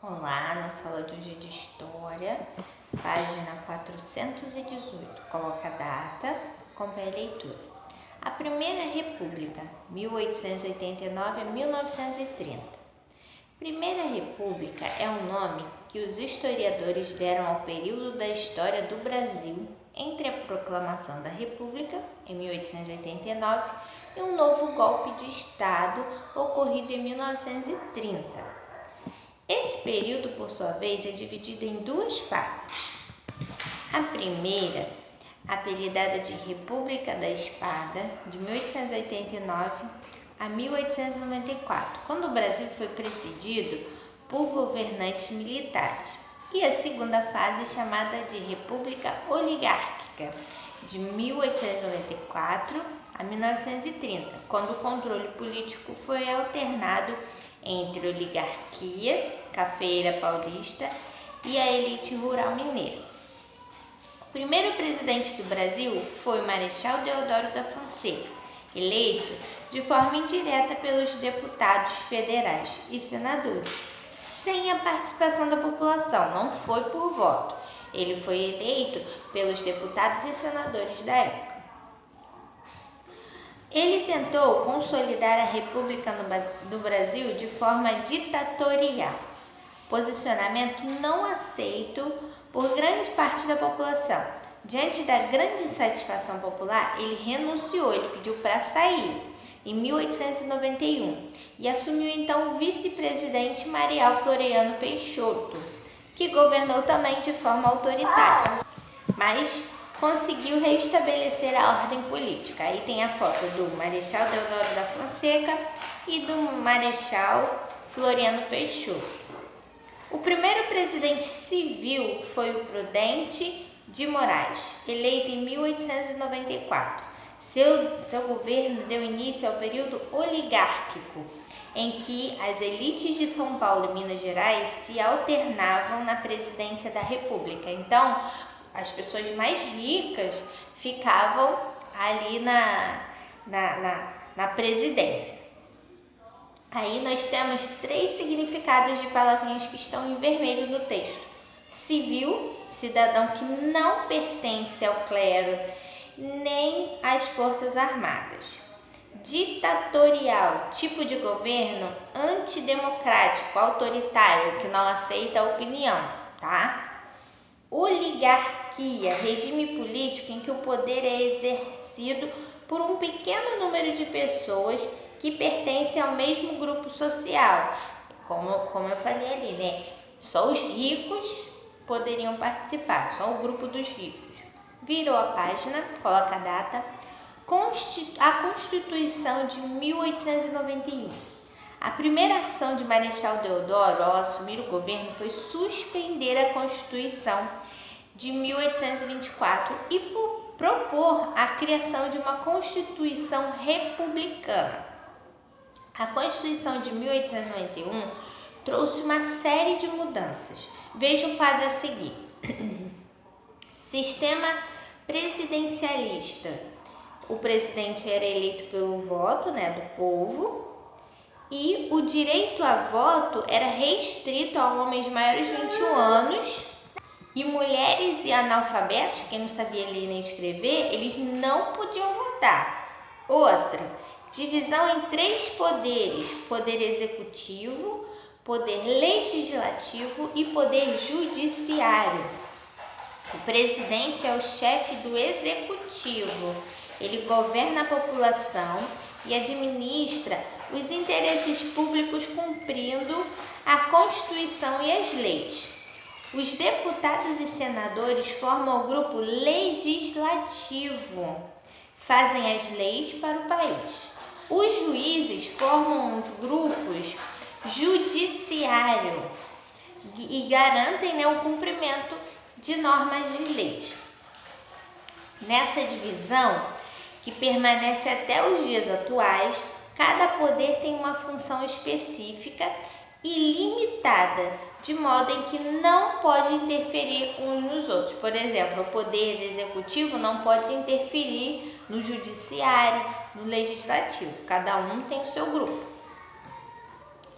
Olá, nossa aula de hoje é de História, página 418. Coloca a data, acompanhe a leitura. A Primeira República, 1889 a 1930. Primeira República é um nome que os historiadores deram ao período da história do Brasil entre a proclamação da República, em 1889, e um novo golpe de Estado ocorrido em 1930. Esse período, por sua vez, é dividido em duas fases. A primeira, apelidada de República da Espada, de 1889 a 1894, quando o Brasil foi presidido por governantes militares. E a segunda fase, chamada de República Oligárquica, de 1894 a 1930, quando o controle político foi alternado entre oligarquia, cafeira paulista e a elite rural mineira. O primeiro presidente do Brasil foi o Marechal Deodoro da Fonseca, eleito de forma indireta pelos deputados federais e senadores, sem a participação da população, não foi por voto. Ele foi eleito pelos deputados e senadores da época. Ele tentou consolidar a República do Brasil de forma ditatorial, posicionamento não aceito por grande parte da população. Diante da grande insatisfação popular, ele renunciou, ele pediu para sair em 1891 e assumiu então o vice-presidente Marial Floriano Peixoto, que governou também de forma autoritária, mas conseguiu restabelecer a ordem política. Aí tem a foto do Marechal Deodoro da Fonseca e do Marechal Floriano Peixoto. O primeiro presidente civil foi o Prudente de Moraes, eleito em 1894. Seu governo deu início ao período oligárquico, em que as elites de São Paulo e Minas Gerais se alternavam na presidência da República. Então, as pessoas mais ricas ficavam ali na presidência. Aí nós temos 3 significados de palavrinhas que estão em vermelho no texto. Civil, cidadão que não pertence ao clero nem às forças armadas. Ditatorial, tipo de governo antidemocrático, autoritário, que não aceita a opinião, tá? Oligarquia, regime político em que o poder é exercido por um pequeno número de pessoas que pertencem ao mesmo grupo social. Como eu falei ali, né? Só os ricos poderiam participar, só o grupo dos ricos. Virou a página, coloca a data. A Constituição de 1891. A primeira ação de Marechal Deodoro ao assumir o governo foi suspender a Constituição de 1824 e propor a criação de uma Constituição republicana. A Constituição de 1891 trouxe uma série de mudanças. Veja o quadro a seguir. Sistema presidencialista. O presidente era eleito pelo voto, do povo. E o direito a voto era restrito a homens maiores de 21 anos e mulheres e analfabetos, quem não sabia ler nem escrever, eles não podiam votar. Outra, divisão em 3 poderes: poder executivo, poder legislativo e poder judiciário. O presidente é o chefe do executivo. Ele governa a população e administra os interesses públicos cumprindo a Constituição e as leis. Os deputados e senadores formam o grupo legislativo, fazem as leis para o país. Os juízes formam os grupos judiciário e garantem o cumprimento de normas de leis. Nessa divisão, que permanece até os dias atuais, cada poder tem uma função específica e limitada, de modo em que não pode interferir uns nos outros. Por exemplo, o poder executivo não pode interferir no judiciário, no legislativo. Cada um tem o seu grupo.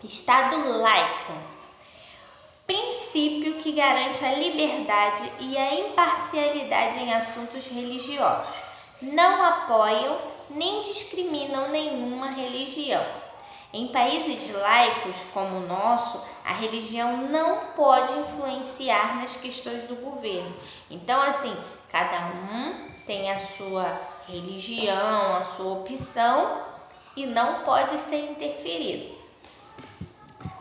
Estado laico. princípio que garante a liberdade e a imparcialidade em assuntos religiosos. Não apoiam nem discriminam nenhuma religião. Em países laicos como o nosso, a religião não pode influenciar nas questões do governo. Então, assim, cada um tem a sua religião, a sua opção e não pode ser interferido.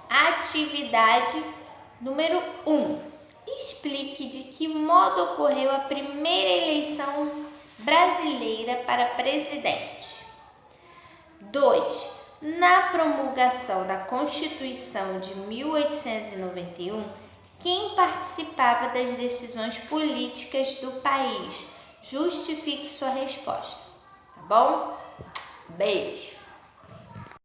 Atividade número 1. Explique de que modo ocorreu a primeira eleição brasileira para presidente. 2. Na promulgação da Constituição de 1891, quem participava das decisões políticas do país? Justifique sua resposta, tá bom? Beijo!